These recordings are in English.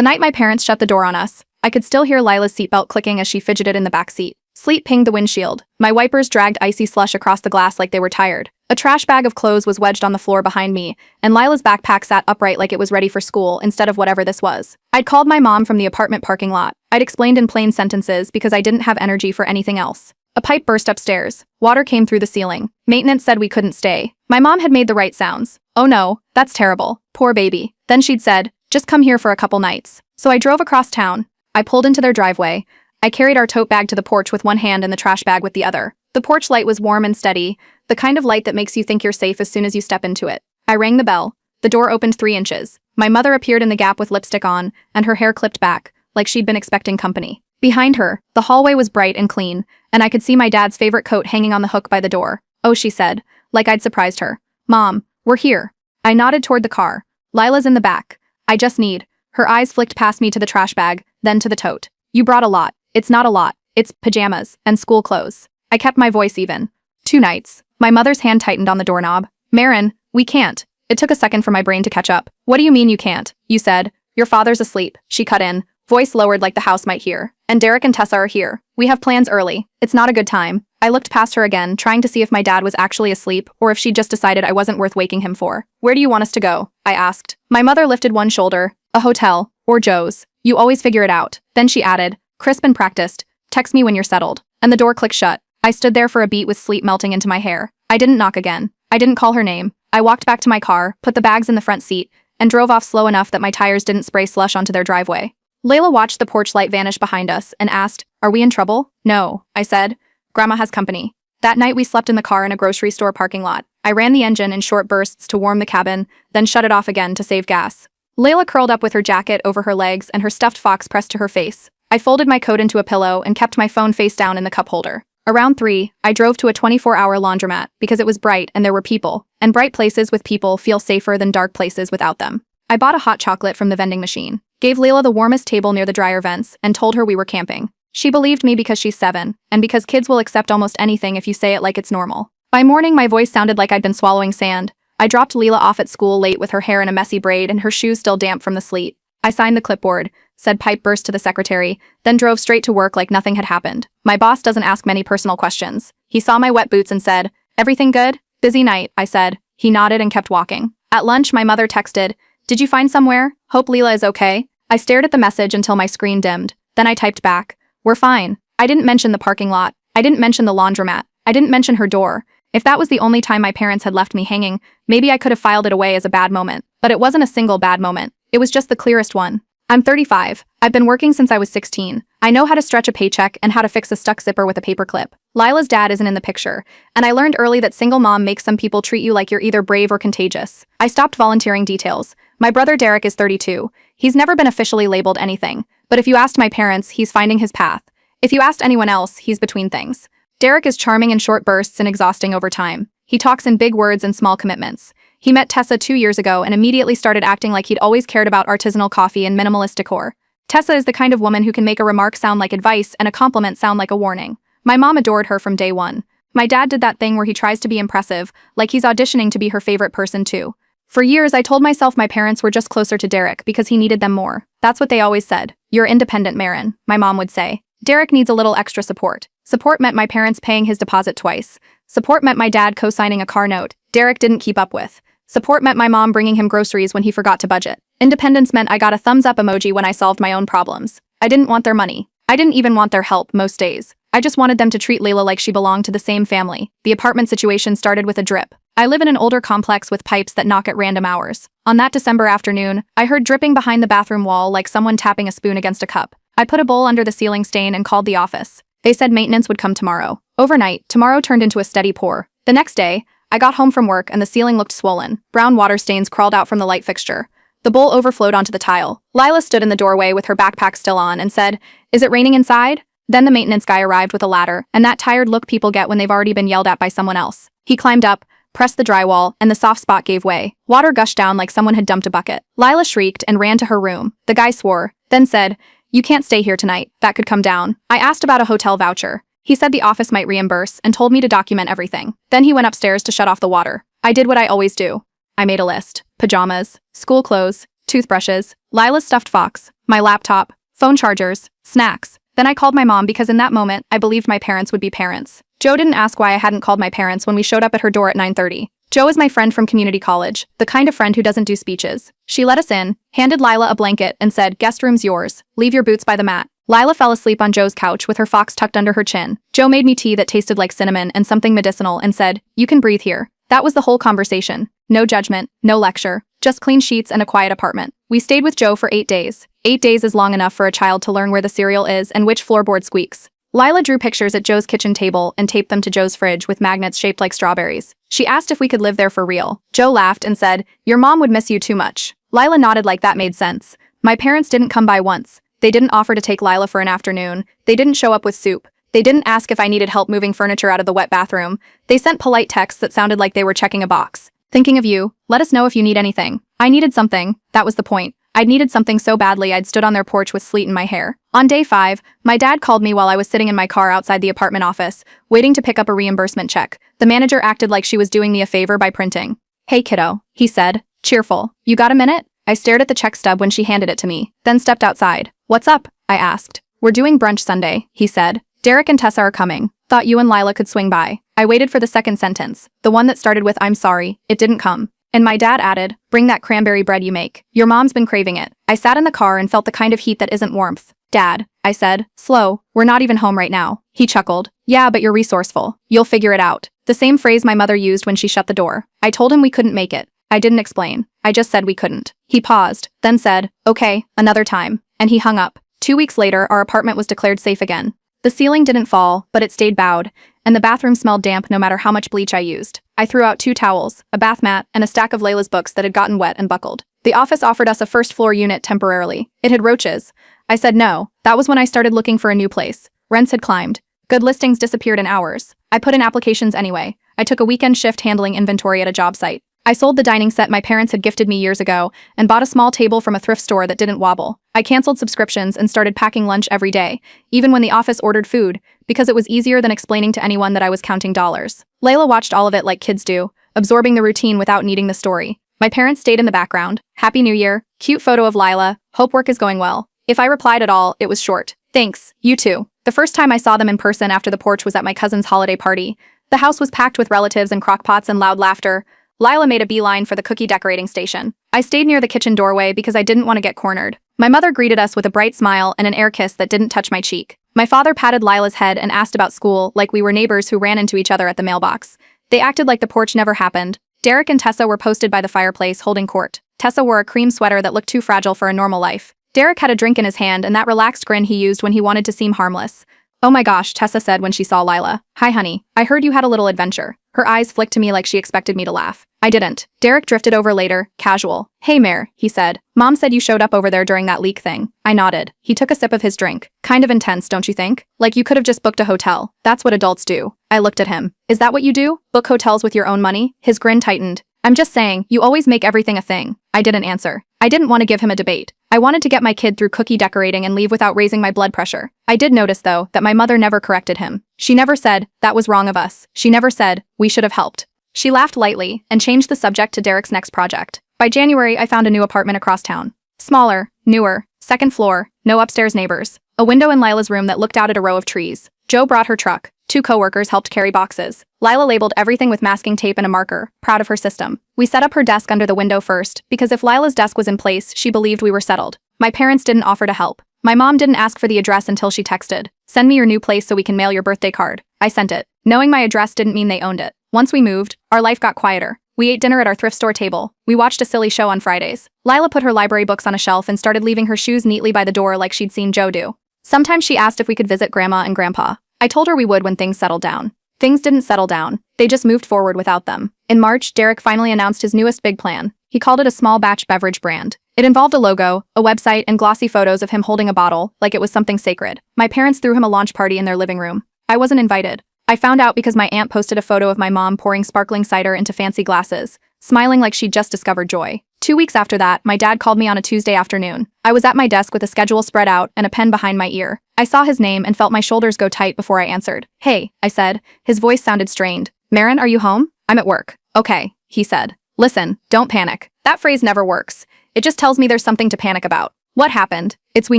The night my parents shut the door on us, I could still hear Lila's seatbelt clicking as she fidgeted in the back seat. Sleet pinged the windshield. My wipers dragged icy slush across the glass like they were tired. A trash bag of clothes was wedged on the floor behind me, and Lila's backpack sat upright like it was ready for school instead of whatever this was. I'd called my mom from the apartment parking lot. I'd explained in plain sentences because I didn't have energy for anything else. A pipe burst upstairs. Water came through the ceiling. Maintenance said we couldn't stay. My mom had made the right sounds. Oh no, that's terrible. Poor baby. Then she'd said, just come here for a couple nights. So I drove across town. I pulled into their driveway. I carried our tote bag to the porch with one hand and the trash bag with the other. The porch light was warm and steady, the kind of light that makes you think you're safe as soon as you step into it. I rang the bell. The door opened 3 inches. My mother appeared in the gap with lipstick on, and her hair clipped back, like she'd been expecting company. Behind her, the hallway was bright and clean, and I could see my dad's favorite coat hanging on the hook by the door. Oh, she said, like I'd surprised her. Mom, we're here. I nodded toward the car. Lila's in the back. I just need. Her eyes flicked past me to the trash bag, then to the tote. You brought a lot. It's not a lot. It's pajamas and school clothes. I kept my voice even. 2 nights. My mother's hand tightened on the doorknob. Marin, we can't. It took a second for my brain to catch up. What do you mean you can't? You said. Your father's asleep. She cut in, voice lowered like the house might hear. And Derek and Tessa are here. We have plans early. It's not a good time. I looked past her again, trying to see if my dad was actually asleep or if she'd just decided I wasn't worth waking him for. Where do you want us to go? I asked. My mother lifted one shoulder. A hotel. Or Joe's. You always figure it out. Then she added, crisp and practiced, text me when you're settled. And the door clicked shut. I stood there for a beat with sleep melting into my hair. I didn't knock again. I didn't call her name. I walked back to my car, put the bags in the front seat, and drove off slow enough that my tires didn't spray slush onto their driveway. Layla watched the porch light vanish behind us and asked, are we in trouble? No, I said. Grandma has company. That night we slept in the car in a grocery store parking lot. I ran the engine in short bursts to warm the cabin, then shut it off again to save gas. Layla curled up with her jacket over her legs and her stuffed fox pressed to her face. I folded my coat into a pillow and kept my phone face down in the cup holder. Around 3, I drove to a 24-hour laundromat because it was bright and there were people, and bright places with people feel safer than dark places without them. I bought a hot chocolate from the vending machine, gave Layla the warmest table near the dryer vents, and told her we were camping. She believed me because she's 7, and because kids will accept almost anything if you say it like it's normal. By morning, my voice sounded like I'd been swallowing sand. I dropped Leela off at school late with her hair in a messy braid and her shoes still damp from the sleet. I signed the clipboard, said pipe burst to the secretary, then drove straight to work like nothing had happened. My boss doesn't ask many personal questions. He saw my wet boots and said, everything good? Busy night, I said. He nodded and kept walking. At lunch, my mother texted, did you find somewhere? Hope Leela is okay. I stared at the message until my screen dimmed. Then I typed back, we're fine. I didn't mention the parking lot. I didn't mention the laundromat. I didn't mention her door. If that was the only time my parents had left me hanging, maybe I could have filed it away as a bad moment. But it wasn't a single bad moment. It was just the clearest one. I'm 35. I've been working since I was 16. I know how to stretch a paycheck and how to fix a stuck zipper with a paperclip. Lila's dad isn't in the picture, and I learned early that single mom makes some people treat you like you're either brave or contagious. I stopped volunteering details. My brother Derek is 32. He's never been officially labeled anything, but if you asked my parents, he's finding his path. If you asked anyone else, he's between things. Derek is charming in short bursts and exhausting over time. He talks in big words and small commitments. He met Tessa 2 years ago and immediately started acting like he'd always cared about artisanal coffee and minimalist decor. Tessa is the kind of woman who can make a remark sound like advice and a compliment sound like a warning. My mom adored her from day one. My dad did that thing where he tries to be impressive, like he's auditioning to be her favorite person too. For years, I told myself my parents were just closer to Derek because he needed them more. That's what they always said. You're independent, Marin, my mom would say. Derek needs a little extra support. Support meant my parents paying his deposit twice. Support meant my dad co-signing a car note Derek didn't keep up with. Support meant my mom bringing him groceries when he forgot to budget. Independence meant I got a thumbs up emoji when I solved my own problems. I didn't want their money. I didn't even want their help most days. I just wanted them to treat Layla like she belonged to the same family. The apartment situation started with a drip. I live in an older complex with pipes that knock at random hours. On that December afternoon, I heard dripping behind the bathroom wall like someone tapping a spoon against a cup. I put a bowl under the ceiling stain and called the office. They said maintenance would come tomorrow. Overnight, tomorrow turned into a steady pour. The next day, I got home from work and the ceiling looked swollen. Brown water stains crawled out from the light fixture. The bowl overflowed onto the tile. Lila stood in the doorway with her backpack still on and said, "Is it raining inside?" Then the maintenance guy arrived with a ladder, and that tired look people get when they've already been yelled at by someone else. He climbed up, pressed the drywall, and the soft spot gave way. Water gushed down like someone had dumped a bucket. Lila shrieked and ran to her room. The guy swore, then said, "You can't stay here tonight. That could come down." I asked about a hotel voucher. He said the office might reimburse and told me to document everything. Then he went upstairs to shut off the water. I did what I always do. I made a list. Pajamas, school clothes, toothbrushes, Lila's stuffed fox, my laptop, phone chargers, snacks. Then I called my mom because in that moment, I believed my parents would be parents. Joe didn't ask why I hadn't called my parents when we showed up at her door at 9:30. Joe is my friend from community college, the kind of friend who doesn't do speeches. She let us in, handed Lila a blanket, and said, "Guest room's yours. Leave your boots by the mat." Lila fell asleep on Joe's couch with her fox tucked under her chin. Joe made me tea that tasted like cinnamon and something medicinal and said, "You can breathe here." That was the whole conversation. No judgment, no lecture, just clean sheets and a quiet apartment. We stayed with Joe for 8 days. 8 days is long enough for a child to learn where the cereal is and which floorboard squeaks. Lila drew pictures at Joe's kitchen table and taped them to Joe's fridge with magnets shaped like strawberries. She asked if we could live there for real. Joe laughed and said, "Your mom would miss you too much." Lila nodded like that made sense. My parents didn't come by once. They didn't offer to take Lila for an afternoon. They didn't show up with soup. They didn't ask if I needed help moving furniture out of the wet bathroom. They sent polite texts that sounded like they were checking a box. "Thinking of you. Let us know if you need anything." I needed something. That was the point. I'd needed something so badly I'd stood on their porch with sleet in my hair. On day 5, my dad called me while I was sitting in my car outside the apartment office, waiting to pick up a reimbursement check. The manager acted like she was doing me a favor by printing. "Hey kiddo," he said, cheerful. "You got a minute?" I stared at the check stub when she handed it to me, then stepped outside. "What's up?" I asked. "We're doing brunch Sunday," he said. "Derek and Tessa are coming. Thought you and Lila could swing by." I waited for the second sentence, the one that started with "I'm sorry." It didn't come. And my dad added, "Bring that cranberry bread you make. Your mom's been craving it." I sat in the car and felt the kind of heat that isn't warmth. "Dad," I said, slow, "we're not even home right now." He chuckled. "Yeah, but you're resourceful. You'll figure it out." The same phrase my mother used when she shut the door. I told him we couldn't make it. I didn't explain. I just said we couldn't. He paused, then said, "Okay, another time." And he hung up. 2 weeks later, our apartment was declared safe again. The ceiling didn't fall, but it stayed bowed, and the bathroom smelled damp no matter how much bleach I used. I threw out 2 towels, a bath mat, and a stack of Layla's books that had gotten wet and buckled. The office offered us a first-floor unit temporarily. It had roaches. I said no. That was when I started looking for a new place. Rents had climbed. Good listings disappeared in hours. I put in applications anyway. I took a weekend shift handling inventory at a job site. I sold the dining set my parents had gifted me years ago and bought a small table from a thrift store that didn't wobble. I canceled subscriptions and started packing lunch every day, even when the office ordered food, because it was easier than explaining to anyone that I was counting dollars. Layla watched all of it like kids do, absorbing the routine without needing the story. My parents stayed in the background. "Happy New Year. Cute photo of Lila. Hope work is going well." If I replied at all, it was short. "Thanks, you too." The first time I saw them in person after the porch was at my cousin's holiday party. The house was packed with relatives and crockpots and loud laughter. Lila made a beeline for the cookie decorating station. I stayed near the kitchen doorway because I didn't want to get cornered. My mother greeted us with a bright smile and an air kiss that didn't touch my cheek. My father patted Lila's head and asked about school like we were neighbors who ran into each other at the mailbox. They acted like the porch never happened. Derek and Tessa were posted by the fireplace holding court. Tessa wore a cream sweater that looked too fragile for a normal life. Derek had a drink in his hand and that relaxed grin he used when he wanted to seem harmless. "Oh my gosh," Tessa said when she saw Lila. "Hi honey, I heard you had a little adventure." Her eyes flicked to me like she expected me to laugh. I didn't. Derek drifted over later, casual. "Hey Mare," he said. "Mom said you showed up over there during that leak thing." I nodded. He took a sip of his drink. "Kind of intense, don't you think? Like you could have just booked a hotel. That's what adults do." I looked at him. "Is that what you do? Book hotels with your own money?" His grin tightened. "I'm just saying, you always make everything a thing." I didn't answer. I didn't want to give him a debate. I wanted to get my kid through cookie decorating and leave without raising my blood pressure. I did notice, though, that my mother never corrected him. She never said, "That was wrong of us." She never said, "We should have helped." She laughed lightly and changed the subject to Derek's next project. By January, I found a new apartment across town. Smaller, newer, second floor, no upstairs neighbors. A window in Lila's room that looked out at a row of trees. Joe brought her truck. 2 coworkers helped carry boxes. Lila labeled everything with masking tape and a marker, proud of her system. We set up her desk under the window first, because if Lila's desk was in place, she believed we were settled. My parents didn't offer to help. My mom didn't ask for the address until she texted, "Send me your new place so we can mail your birthday card." I sent it. Knowing my address didn't mean they owned it. Once we moved, our life got quieter. We ate dinner at our thrift store table. We watched a silly show on Fridays. Lila put her library books on a shelf and started leaving her shoes neatly by the door like she'd seen Joe do. Sometimes she asked if we could visit Grandma and Grandpa. I told her we would when things settled down. Things didn't settle down. They just moved forward without them. In March, Derek finally announced his newest big plan. He called it a small batch beverage brand. It involved a logo, a website, and glossy photos of him holding a bottle, like it was something sacred. My parents threw him a launch party in their living room. I wasn't invited. I found out because my aunt posted a photo of my mom pouring sparkling cider into fancy glasses, smiling like she'd just discovered joy. 2 weeks after that, my dad called me on a Tuesday afternoon. I was at my desk with a schedule spread out and a pen behind my ear. I saw his name and felt my shoulders go tight before I answered. "Hey," I said. His voice sounded strained. "Marin, are you home?" "I'm at work." "Okay," he said. "Listen, don't panic." That phrase never works. It just tells me there's something to panic about. What happened? It's we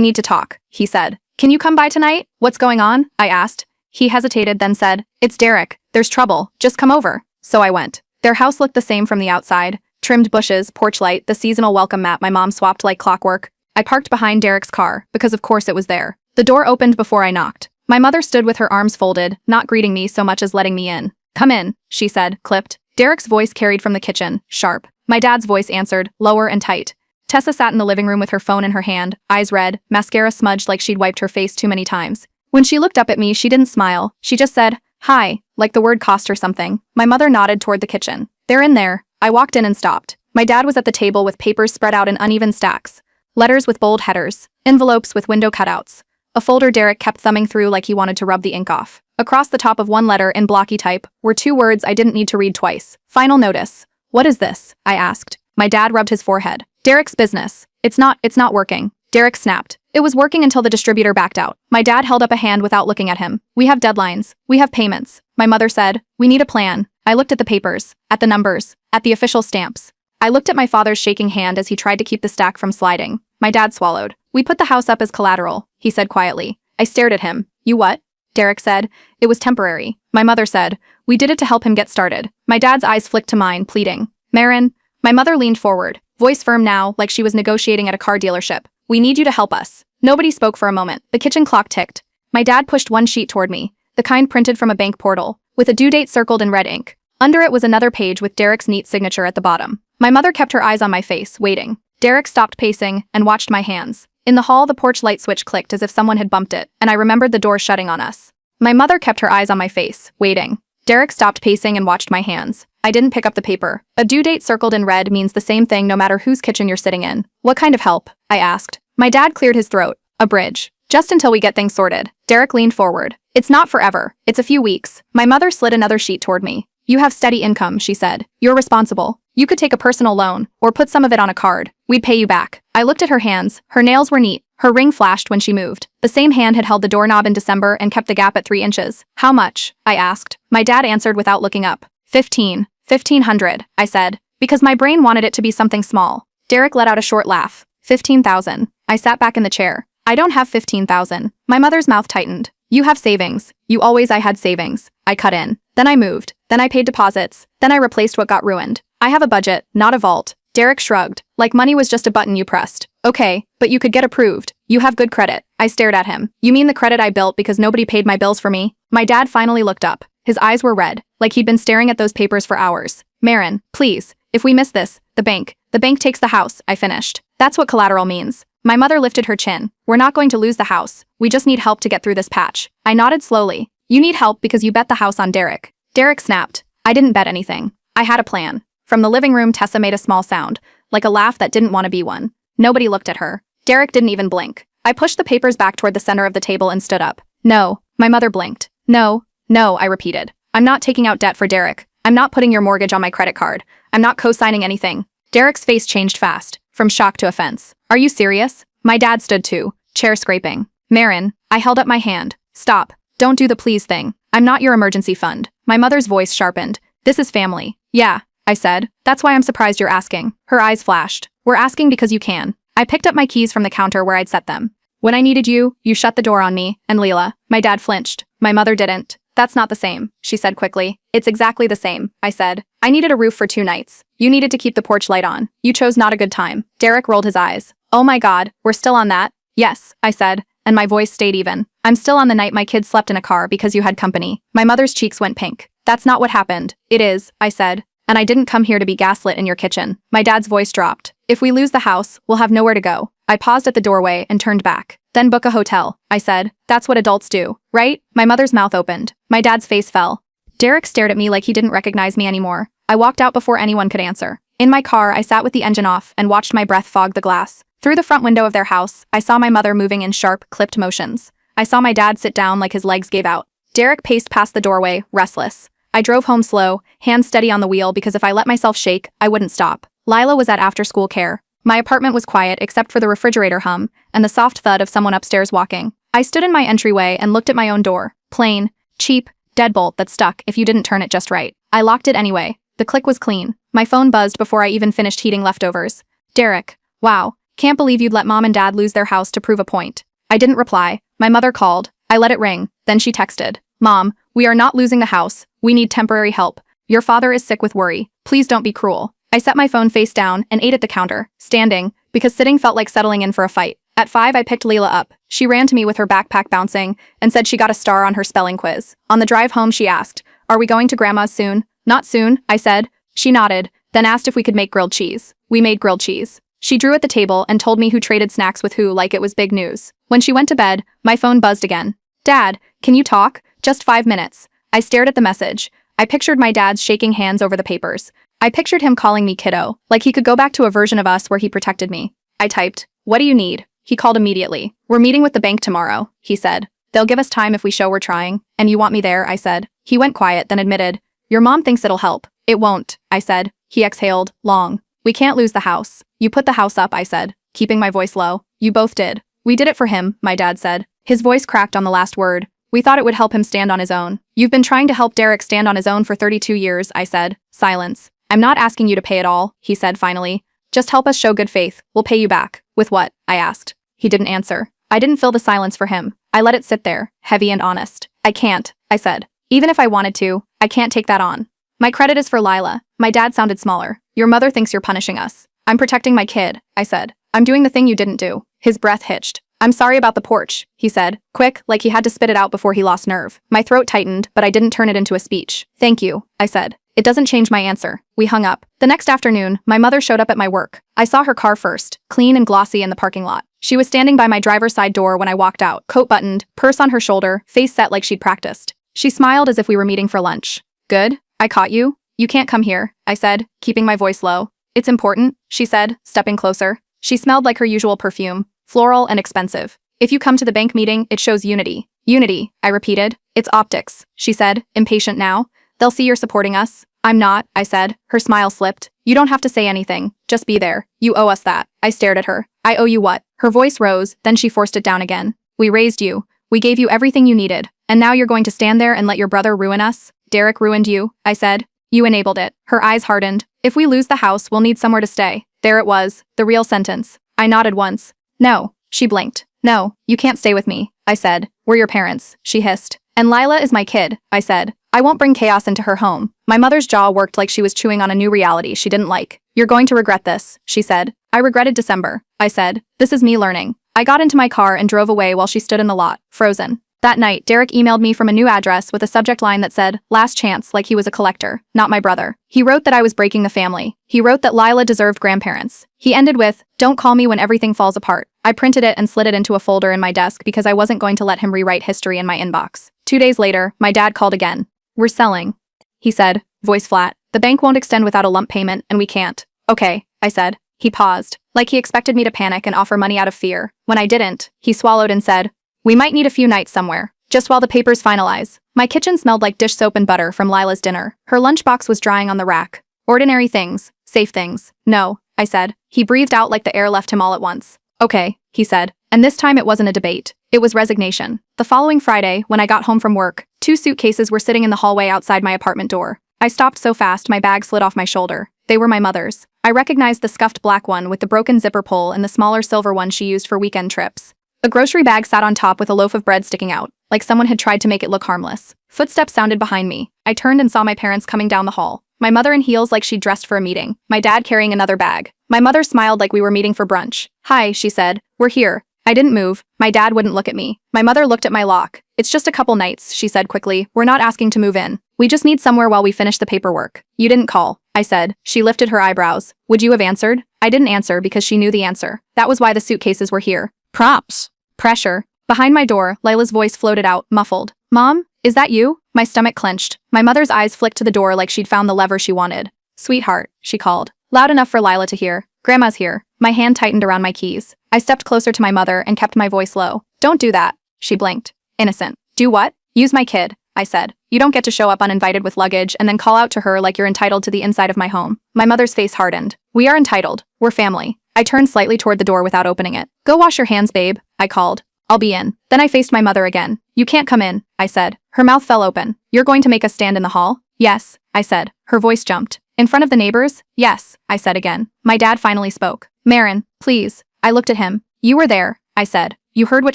need to talk, he said. Can you come by tonight? What's going on? I asked. He hesitated, then said, It's Derek. There's trouble. Just come over. So I went. Their house looked the same from the outside. Trimmed bushes, porch light, the seasonal welcome mat my mom swapped like clockwork. I parked behind Derek's car, because of course it was there. The door opened before I knocked. My mother stood with her arms folded, not greeting me so much as letting me in. Come in, she said, clipped. Derek's voice carried from the kitchen, sharp. My dad's voice answered, lower and tight. Tessa sat in the living room with her phone in her hand, eyes red, mascara smudged like she'd wiped her face too many times. When she looked up at me, she didn't smile. She just said, hi, like the word cost her something. My mother nodded toward the kitchen. They're in there. I walked in and stopped. My dad was at the table with papers spread out in uneven stacks. Letters with bold headers. Envelopes with window cutouts. A folder Derek kept thumbing through like he wanted to rub the ink off. Across the top of one letter in blocky type were 2 words I didn't need to read twice. Final notice. What is this? I asked. My dad rubbed his forehead. Derek's business. It's not working. Derek snapped. It was working until the distributor backed out. My dad held up a hand without looking at him. We have deadlines. We have payments. My mother said, we need a plan. I looked at the papers, at the numbers, at the official stamps. I looked at my father's shaking hand as he tried to keep the stack from sliding. My dad swallowed. We put the house up as collateral, he said quietly. I stared at him. You what? Derek said. It was temporary. My mother said. We did it to help him get started. My dad's eyes flicked to mine, pleading. Marin. My mother leaned forward, voice firm now, like she was negotiating at a car dealership. We need you to help us. Nobody spoke for a moment. The kitchen clock ticked. My dad pushed one sheet toward me, the kind printed from a bank portal, with a due date circled in red ink. Under it was another page with Derek's neat signature at the bottom. My mother kept her eyes on my face, waiting. Derek stopped pacing and watched my hands. In the hall, the porch light switch clicked as if someone had bumped it, and I remembered the door shutting on us. My mother kept her eyes on my face, waiting. Derek stopped pacing and watched my hands. I didn't pick up the paper. A due date circled in red means the same thing no matter whose kitchen you're sitting in. What kind of help? I asked. My dad cleared his throat. A bridge. Just until we get things sorted. Derek leaned forward. It's not forever. It's a few weeks. My mother slid another sheet toward me. You have steady income, she said. You're responsible. You could take a personal loan, or put some of it on a card. We'd pay you back. I looked at her hands. Her nails were neat. Her ring flashed when she moved. The same hand had held the doorknob in December and kept the gap at 3 inches. How much? I asked. My dad answered without looking up. 1,500, I said, because my brain wanted it to be something small. Derek let out a short laugh. 15,000. I sat back in the chair. I don't have 15,000. My mother's mouth tightened. You have savings. I had savings. I cut in. Then I moved. Then I paid deposits. Then I replaced what got ruined. I have a budget, not a vault. Derek shrugged, like money was just a button you pressed. Okay, but you could get approved. You have good credit. I stared at him. You mean the credit I built because nobody paid my bills for me? My dad finally looked up. His eyes were red, like he'd been staring at those papers for hours. Marin, please, if we miss this, the bank takes the house, I finished. That's what collateral means. My mother lifted her chin. We're not going to lose the house. We just need help to get through this patch. I nodded slowly. You need help because you bet the house on Derek. Derek snapped. I didn't bet anything. I had a plan. From the living room, Tessa made a small sound, like a laugh that didn't want to be one. Nobody looked at her. Derek didn't even blink. I pushed the papers back toward the center of the table and stood up. No. My mother blinked. No, I repeated. I'm not taking out debt for Derek. I'm not putting your mortgage on my credit card. I'm not co-signing anything. Derek's face changed fast, from shock to offense. Are you serious? My dad stood too, chair scraping. Marin, I held up my hand. Stop. Don't do the please thing. I'm not your emergency fund. My mother's voice sharpened. This is family. Yeah, I said. That's why I'm surprised you're asking. Her eyes flashed. We're asking because you can. I picked up my keys from the counter where I'd set them. When I needed you, you shut the door on me, and Leela. My dad flinched. My mother didn't. That's not the same, she said quickly. It's exactly the same, I said. I needed a roof for 2 nights. You needed to keep the porch light on. You chose not a good time. Derek rolled his eyes. Oh my God, we're still on that? Yes, I said, and my voice stayed even. I'm still on the night my kids slept in a car because you had company. My mother's cheeks went pink. That's not what happened. It is, I said. And I didn't come here to be gaslit in your kitchen. My dad's voice dropped. If we lose the house, we'll have nowhere to go. I paused at the doorway and turned back. Then book a hotel, I said. That's what adults do, right? My mother's mouth opened. My dad's face fell. Derek stared at me like he didn't recognize me anymore. I walked out before anyone could answer. In my car, I sat with the engine off and watched my breath fog the glass. Through the front window of their house, I saw my mother moving in sharp, clipped motions. I saw my dad sit down like his legs gave out. Derek paced past the doorway, restless. I drove home slow, hands steady on the wheel because if I let myself shake, I wouldn't stop. Lila was at after-school care. My apartment was quiet except for the refrigerator hum and the soft thud of someone upstairs walking. I stood in my entryway and looked at my own door. Plain, cheap, deadbolt that stuck if you didn't turn it just right. I locked it anyway. The click was clean. My phone buzzed before I even finished heating leftovers. Derek. Wow, can't believe you'd let mom and dad lose their house to prove a point. I didn't reply. My mother called. I let it ring. Then she texted. Mom, we are not losing the house. We need temporary help. Your father is sick with worry. Please don't be cruel. I set my phone face down and ate at the counter, standing, because sitting felt like settling in for a fight. At 5, I picked Leela up. She ran to me with her backpack bouncing and said she got a star on her spelling quiz. On the drive home, she asked, "Are we going to Grandma's soon?" "Not soon," I said. She nodded, then asked if we could make grilled cheese. We made grilled cheese. She drew at the table and told me who traded snacks with who like it was big news. When she went to bed, my phone buzzed again. "Dad, can you talk? Just 5 minutes." I stared at the message. I pictured my dad shaking hands over the papers. I pictured him calling me kiddo, like he could go back to a version of us where he protected me. I typed, "What do you need?" He called immediately. "We're meeting with the bank tomorrow," he said. "They'll give us time if we show we're trying, and you want me there," I said. He went quiet, then admitted, "Your mom thinks it'll help." "It won't," I said. He exhaled, long. "We can't lose the house." "You put the house up," I said, keeping my voice low. "You both did." "We did it for him," my dad said. His voice cracked on the last word. "We thought it would help him stand on his own." "You've been trying to help Derek stand on his own for 32 years, I said. Silence. "I'm not asking you to pay it all," he said finally. "Just help us show good faith. We'll pay you back." "With what?" I asked. He didn't answer. I didn't fill the silence for him. I let it sit there, heavy and honest. "I can't," I said. "Even if I wanted to, I can't take that on. My credit is for Lila." My dad sounded smaller. "Your mother thinks you're punishing us." "I'm protecting my kid," I said. "I'm doing the thing you didn't do." His breath hitched. "I'm sorry about the porch," he said, quick, like he had to spit it out before he lost nerve. My throat tightened, but I didn't turn it into a speech. "Thank you," I said. "It doesn't change my answer." We hung up. The next afternoon, my mother showed up at my work. I saw her car first, clean and glossy in the parking lot. She was standing by my driver's side door when I walked out, coat buttoned, purse on her shoulder, face set like she'd practiced. She smiled as if we were meeting for lunch. "Good? I caught you?" "You can't come here," I said, keeping my voice low. "It's important," she said, stepping closer. She smelled like her usual perfume, floral and expensive. "If you come to the bank meeting, it shows unity." "Unity," I repeated. "It's optics," she said, impatient now. "They'll see you're supporting us." "I'm not," I said. Her smile slipped. "You don't have to say anything. Just be there. You owe us that." I stared at her. "I owe you what?" Her voice rose, then she forced it down again. "We raised you. We gave you everything you needed. And now you're going to stand there and let your brother ruin us?" "Derek ruined you," I said. "You enabled it." Her eyes hardened. "If we lose the house, we'll need somewhere to stay." There it was, the real sentence. I nodded once. "No." She blinked. "No, you can't stay with me," I said. "We're your parents," she hissed. "And Lila is my kid," I said. "I won't bring chaos into her home." My mother's jaw worked like she was chewing on a new reality she didn't like. "You're going to regret this," she said. "I regretted December," I said. "This is me learning." I got into my car and drove away while she stood in the lot, frozen. That night, Derek emailed me from a new address with a subject line that said, "Last chance," like he was a collector, not my brother. He wrote that I was breaking the family. He wrote that Lila deserved grandparents. He ended with, "Don't call me when everything falls apart." I printed it and slid it into a folder in my desk because I wasn't going to let him rewrite history in my inbox. 2 days later, my dad called again. "We're selling," he said, voice flat. "The bank won't extend without a lump payment, and we can't." "Okay," I said. He paused, like he expected me to panic and offer money out of fear. When I didn't, he swallowed and said, "We might need a few nights somewhere, just while the papers finalize." My kitchen smelled like dish soap and butter from Lila's dinner. Her lunchbox was drying on the rack. "Ordinary things, safe things." "No," I said. He breathed out like the air left him all at once. "Okay," he said. And this time it wasn't a debate. It was resignation. The following Friday, when I got home from work, 2 suitcases were sitting in the hallway outside my apartment door. I stopped so fast my bag slid off my shoulder. They were my mother's. I recognized the scuffed black one with the broken zipper pull and the smaller silver one she used for weekend trips. A grocery bag sat on top with a loaf of bread sticking out, like someone had tried to make it look harmless. Footsteps sounded behind me. I turned and saw my parents coming down the hall. My mother in heels like she'd dressed for a meeting. My dad carrying another bag. My mother smiled like we were meeting for brunch. "Hi," she said. "We're here." I didn't move. My dad wouldn't look at me. My mother looked at my lock. "It's just a couple nights," she said quickly. "We're not asking to move in. We just need somewhere while we finish the paperwork." "You didn't call," I said. She lifted her eyebrows. "Would you have answered?" I didn't answer because she knew the answer. That was why the suitcases were here. Props. Pressure. Behind my door, Lila's voice floated out, muffled. "Mom, is that you?" My stomach clenched. My mother's eyes flicked to the door like she'd found the lever she wanted. "Sweetheart," she called. Loud enough for Lila to hear. "Grandma's here." My hand tightened around my keys. I stepped closer to my mother and kept my voice low. "Don't do that." She blinked. "Innocent." "Do what?" "Use my kid," I said. "You don't get to show up uninvited with luggage and then call out to her like you're entitled to the inside of my home." My mother's face hardened. "We are entitled. We're family." I turned slightly toward the door without opening it. "Go wash your hands, babe," I called. "I'll be in." Then I faced my mother again. "You can't come in," I said. Her mouth fell open. "You're going to make us stand in the hall?" "Yes," I said. Her voice jumped. "In front of the neighbors?" "Yes," I said again. My dad finally spoke. "Marin, Please. I looked at him. You were there, I said. You heard what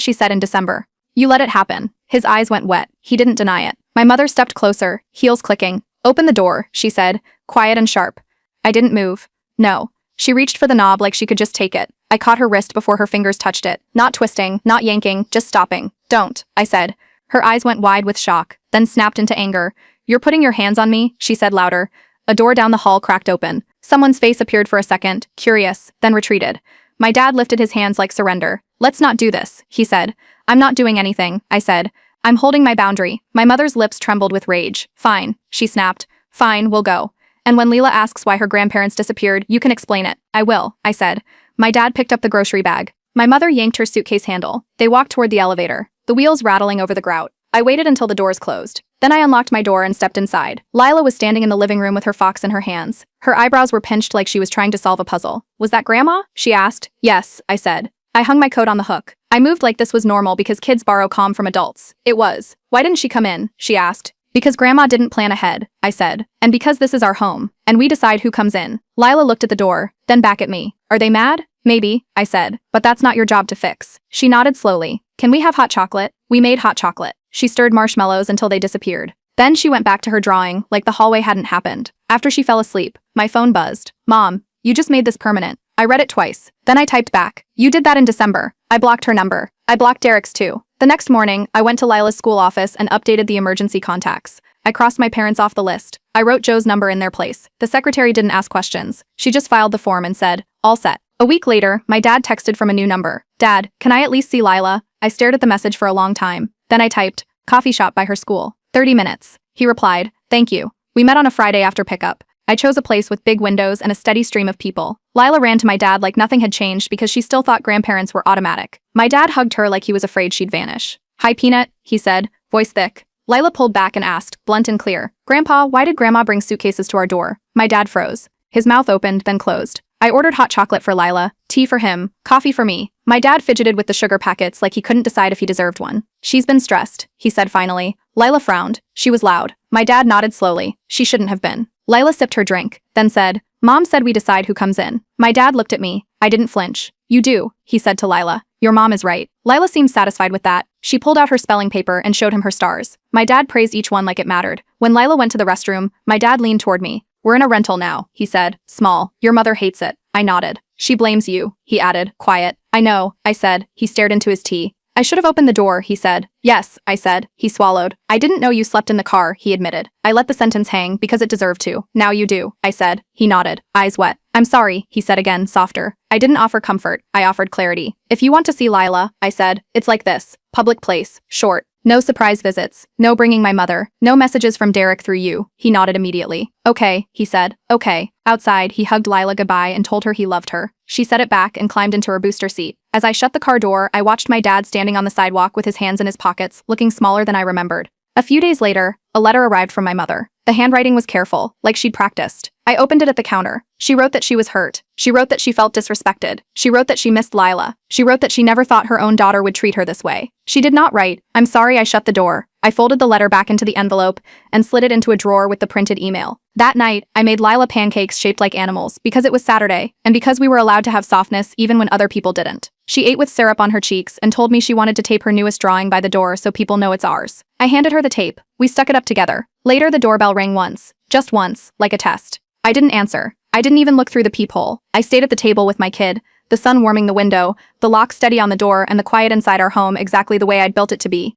she said in December. You let it happen. His eyes went wet. He didn't deny it. My mother stepped closer, heels clicking. Open the door, she said, quiet and sharp. I didn't move. No. She reached for the knob like she could just take it. I caught her wrist before her fingers touched it. Not twisting, not yanking, just stopping. Don't, I said. Her eyes went wide with shock, then snapped into anger. You're putting your hands on me, she said louder. A door down the hall cracked open. Someone's face appeared for a second, curious, then retreated. My dad lifted his hands like surrender. Let's not do this, he said. I'm not doing anything, I said. I'm holding my boundary. My mother's lips trembled with rage. Fine, she snapped. Fine, we'll go. And when Leela asks why her grandparents disappeared, you can explain it. I will, I said. My dad picked up the grocery bag. My mother yanked her suitcase handle. They walked toward the elevator, the wheels rattling over the grout. I waited until the doors closed. Then I unlocked my door and stepped inside. Lila was standing in the living room with her fox in her hands. Her eyebrows were pinched like she was trying to solve a puzzle. Was that Grandma? She asked. Yes, I said. I hung my coat on the hook. I moved like this was normal because kids borrow calm from adults. It was. Why didn't she come in? She asked. Because Grandma didn't plan ahead, I said. And because this is our home, and we decide who comes in. Lila looked at the door, then back at me. Are they mad? Maybe, I said. But that's not your job to fix. She nodded slowly. Can we have hot chocolate? We made hot chocolate. She stirred marshmallows until they disappeared. Then she went back to her drawing, like the hallway hadn't happened. After she fell asleep, my phone buzzed. Mom, you just made this permanent. I read it twice. Then I typed back. You did that in December. I blocked her number. I blocked Derek's too. The next morning, I went to Lila's school office and updated the emergency contacts. I crossed my parents off the list. I wrote Joe's number in their place. The secretary didn't ask questions. She just filed the form and said, all set. A week later, my dad texted from a new number. Dad, can I at least see Lila? I stared at the message for a long time. Then I typed, coffee shop by her school. 30 minutes. He replied, thank you. We met on a Friday after pickup. I chose a place with big windows and a steady stream of people. Lila ran to my dad like nothing had changed because she still thought grandparents were automatic. My dad hugged her like he was afraid she'd vanish. Hi, Peanut, he said, voice thick. Lila pulled back and asked, blunt and clear, Grandpa, why did Grandma bring suitcases to our door? My dad froze. His mouth opened, then closed. I ordered hot chocolate for Lila, tea for him, coffee for me. My dad fidgeted with the sugar packets like he couldn't decide if he deserved one. She's been stressed, he said finally. Lila frowned. She was loud. My dad nodded slowly. She shouldn't have been. Lila sipped her drink, then said, Mom said we decide who comes in. My dad looked at me. I didn't flinch. You do, he said to Lila. Your mom is right. Lila seemed satisfied with that. She pulled out her spelling paper and showed him her stars. My dad praised each one like it mattered. When Lila went to the restroom, my dad leaned toward me. We're in a rental now, he said, small. Your mother hates it. I nodded. She blames you, he added, quiet. I know, I said. He stared into his tea. I should have opened the door, he said. Yes, I said. He swallowed. I didn't know you slept in the car, he admitted. I let the sentence hang because it deserved to. Now you do, I said. He nodded, eyes wet. I'm sorry, he said again, softer. I didn't offer comfort. I offered clarity. If you want to see Lila, I said, it's like this. Public place, short. No surprise visits. No bringing my mother. No messages from Derek through you. He nodded immediately. Okay, he said. Okay. Outside, he hugged Lila goodbye and told her he loved her. She said it back and climbed into her booster seat. As I shut the car door, I watched my dad standing on the sidewalk with his hands in his pockets, looking smaller than I remembered. A few days later, a letter arrived from my mother. The handwriting was careful, like she'd practiced. I opened it at the counter. She wrote that she was hurt. She wrote that she felt disrespected. She wrote that she missed Lila. She wrote that she never thought her own daughter would treat her this way. She did not write, I'm sorry I shut the door. I folded the letter back into the envelope and slid it into a drawer with the printed email. That night, I made Lila pancakes shaped like animals because it was Saturday and because we were allowed to have softness even when other people didn't. She ate with syrup on her cheeks and told me she wanted to tape her newest drawing by the door so people know it's ours. I handed her the tape. We stuck it up together. Later, the doorbell rang once. Just once, like a test. I didn't answer. I didn't even look through the peephole. I stayed at the table with my kid, the sun warming the window, the lock steady on the door, and the quiet inside our home exactly the way I'd built it to be.